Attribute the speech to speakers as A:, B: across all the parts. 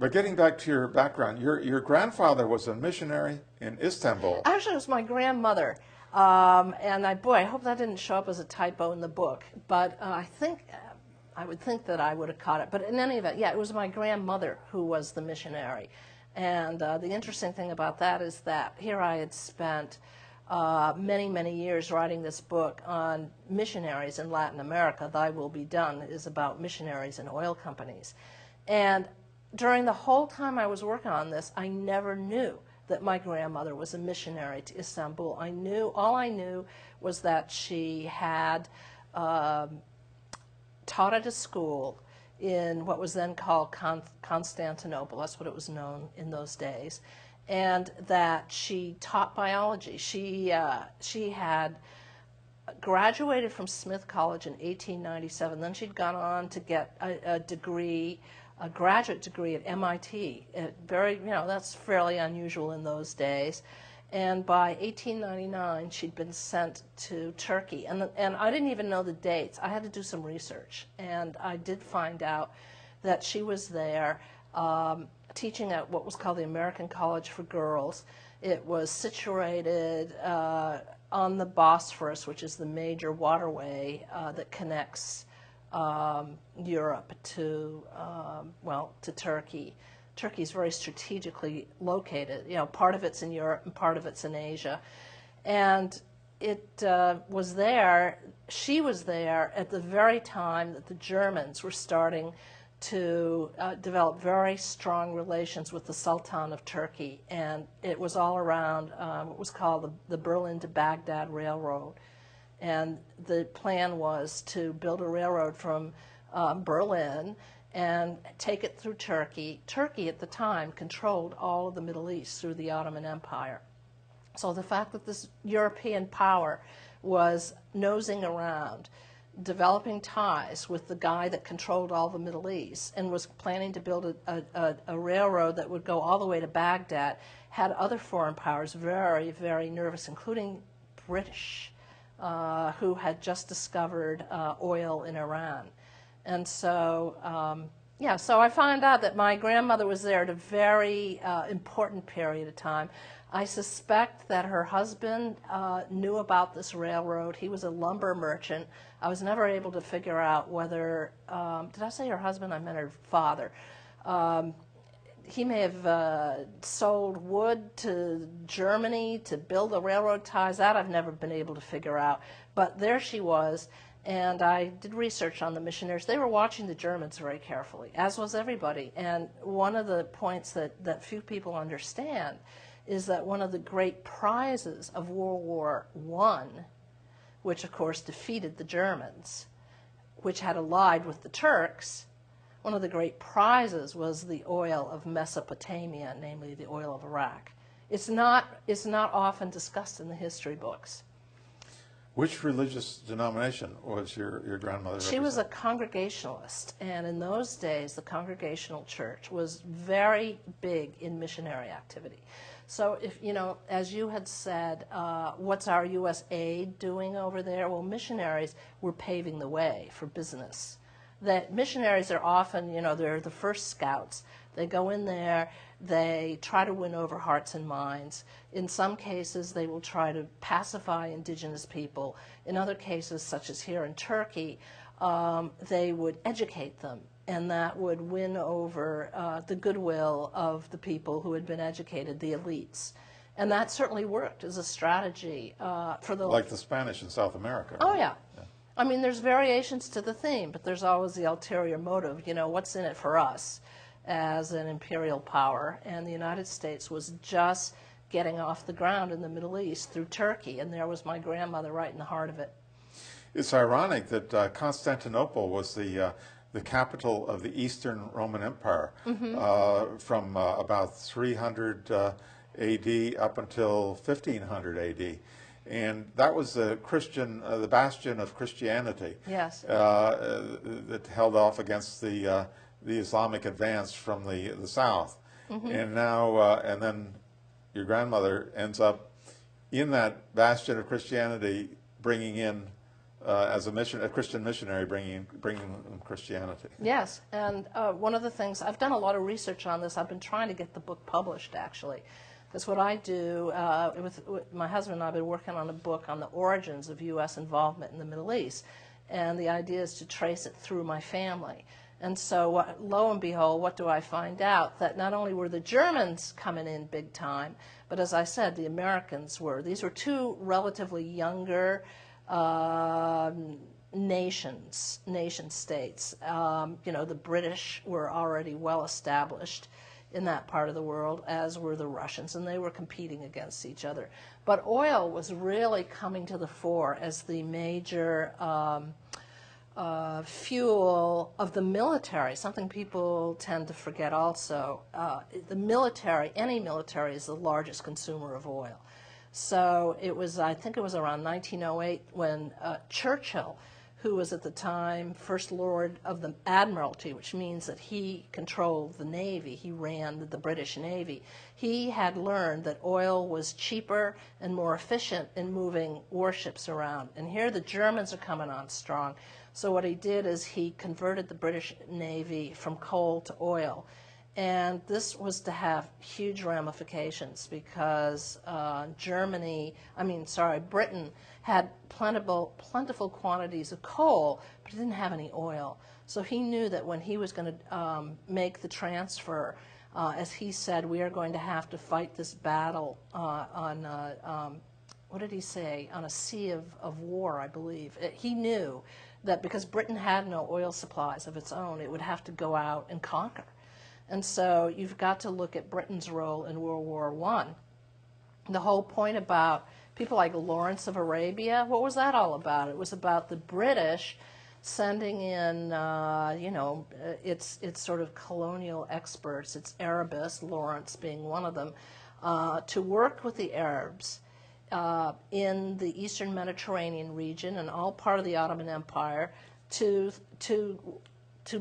A: But getting back to your background, your grandfather was a missionary in Istanbul.
B: Actually, it was my grandmother. And I hope that didn't show up as a typo in the book. But I would think that I would have caught it. But in any event, yeah, it was my grandmother who was the missionary. And the interesting thing about that is that here I had spent many, many years writing this book on missionaries in Latin America. Thy Will Be Done is about missionaries and oil companies. And during the whole time I was working on this, I never knew that my grandmother was a missionary to Istanbul. All I knew was that she had taught at a school in what was then called Constantinople. That's what it was known in those days. And that she taught biology. She had graduated from Smith College in 1897. Then she'd gone on to get a graduate degree at MIT. That's fairly unusual in those days. And by 1899, she'd been sent to Turkey. And I didn't even know the dates. I had to do some research. And I did find out that she was there teaching at what was called the American College for Girls. It was situated on the Bosphorus, which is the major waterway that connects Europe to Turkey. Turkey is very strategically located. Part of it's in Europe and part of it's in Asia. And it was there, she was there at the very time that the Germans were starting to develop very strong relations with the Sultan of Turkey. And it was all around what was called the Berlin to Baghdad Railroad. And the plan was to build a railroad from Berlin and take it through Turkey. Turkey at the time controlled all of the Middle East through the Ottoman Empire. So the fact that this European power was nosing around, developing ties with the guy that controlled all the Middle East and was planning to build a railroad that would go all the way to Baghdad, had other foreign powers very, very nervous, including British, who had just discovered oil in Iran. And so, so I found out that my grandmother was there at a very important period of time. I suspect that her husband knew about this railroad. He was a lumber merchant. I was never able to figure out whether, did I say her husband? I meant her father. He may have sold wood to Germany to build the railroad ties. That I've never been able to figure out. But there she was. And I did research on the missionaries. They were watching the Germans very carefully, as was everybody. And one of the points that few people understand is that one of the great prizes of World War I, which of course defeated the Germans, which had allied with the Turks, one of the great prizes was the oil of Mesopotamia, namely the oil of Iraq. It's not often discussed in the history books.
A: Which religious denomination was your grandmother represent?
B: She was a Congregationalist, and in those days the Congregational Church was very big in missionary activity. So if, as you had said, what's our U.S. aid doing over there? Well, missionaries were paving the way for business. That missionaries are often, they're the first scouts. They go in there, they try to win over hearts and minds. In some cases, they will try to pacify indigenous people. In other cases, such as here in Turkey, they would educate them, and that would win over the goodwill of the people who had been educated, the elites. And that certainly worked as a strategy for the...
A: Like the Spanish in South America.
B: Oh, yeah. I mean, there's variations to the theme, but there's always the ulterior motive, what's in it for us as an imperial power. And the United States was just getting off the ground in the Middle East through Turkey, and there was my grandmother right in the heart of it.
A: It's ironic that Constantinople was the capital of the Eastern Roman Empire from about 300 A.D. up until 1500 A.D. And that was the bastion of Christianity.
B: Yes.
A: That held off against the Islamic advance from the south. And now, and then your grandmother ends up in that bastion of Christianity, bringing in as a Christian missionary bringing them Christianity.
B: Yes, and one of the things, I've done a lot of research on this. I've been trying to get the book published, actually. Because what I do, with my husband and I have been working on a book on the origins of U.S. involvement in the Middle East. And the idea is to trace it through my family. And so, lo and behold, what do I find out? That not only were the Germans coming in big time, but as I said, the Americans were. These were two relatively younger nation states. The British were already well established in that part of the world, as were the Russians, and they were competing against each other. But oil was really coming to the fore as the major fuel of the military, something people tend to forget also. The military, any military, is the largest consumer of oil. So it was, I think it was around 1908 when Churchill, who was at the time First Lord of the Admiralty, which means that he controlled the Navy, he ran the British Navy, he had learned that oil was cheaper and more efficient in moving warships around. And here the Germans are coming on strong. So what he did is he converted the British Navy from coal to oil. And this was to have huge ramifications because Britain had plentiful quantities of coal, but it didn't have any oil. So he knew that when he was going to make the transfer, as he said, we are going to have to fight this battle on, what did he say, on a sea of war, I believe. He knew that because Britain had no oil supplies of its own, it would have to go out and conquer. And so you've got to look at Britain's role in World War I. The whole point about people like Lawrence of Arabia, what was that all about? It was about the British sending in, its sort of colonial experts, its Arabists, Lawrence being one of them, to work with the Arabs in the Eastern Mediterranean region and all part of the Ottoman Empire to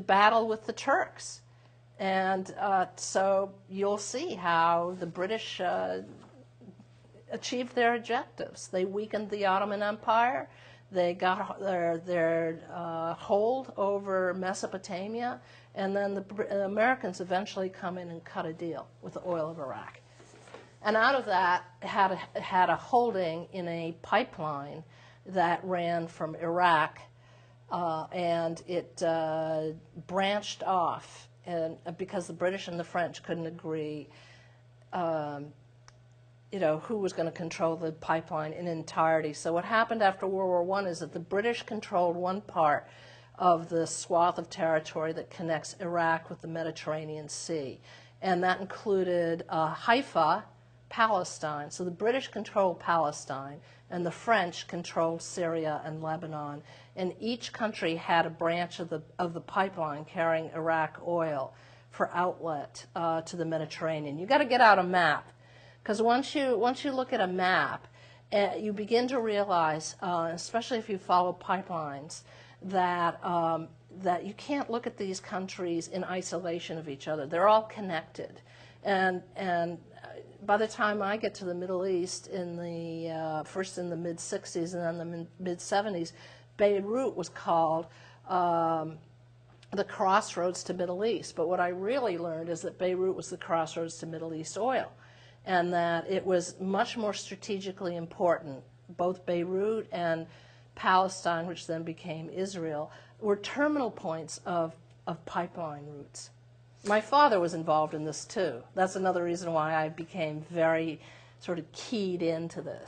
B: battle with the Turks. And so you'll see how the British achieved their objectives. They weakened the Ottoman Empire. They got their hold over Mesopotamia. And then the Americans eventually come in and cut a deal with the oil of Iraq. And out of that had a holding in a pipeline that ran from Iraq, and it branched off. And because the British and the French couldn't agree, who was going to control the pipeline in entirety. So what happened after World War I is that the British controlled one part of the swath of territory that connects Iraq with the Mediterranean Sea, and that included Haifa, Palestine. So the British controlled Palestine, and the French controlled Syria and Lebanon. And each country had a branch of the pipeline carrying Iraq oil for outlet to the Mediterranean. You've got to get out a map, because once you look at a map, you begin to realize, especially if you follow pipelines, that you can't look at these countries in isolation of each other. They're all connected, and by the time I get to the Middle East first in the mid-60s and then the mid-70s, Beirut was called the crossroads to Middle East. But what I really learned is that Beirut was the crossroads to Middle East oil, and that it was much more strategically important. Both Beirut and Palestine, which then became Israel, were terminal points of pipeline routes. My father was involved in this too. That's another reason why I became very sort of keyed into this.